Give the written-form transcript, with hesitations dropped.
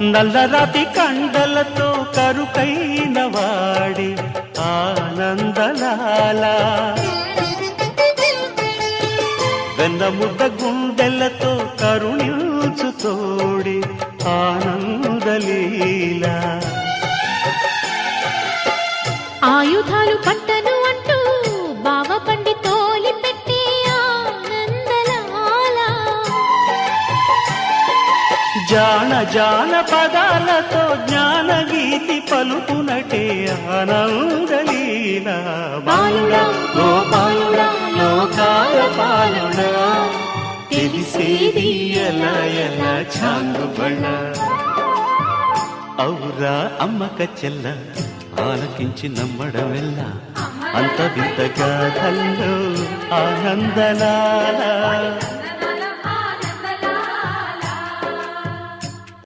నల్లరాతి కండలతో కరుకైన వాడి ఆనందలాల వెన్నముద్ద గుండెలతో కరుణించు తోడి ఆనందలీల ఆయుధాలు పట్టను అంటూ బావ పండి తోలి పెట్టి ఆనందలాల జాన జాన పదాలతో జ్ఞానగీతి పలుకునటే ఆనందలీల బాలుడా గోపాలుడా లోకాల పాలుడా తెలిసేది ఎలా ఎలా చాంగుబళ్ళ ఔరా అమ్మక చెల్ల ఆలకించి నమ్మడమెల్లా అంత వింత గాథల్లో ఆనందలాల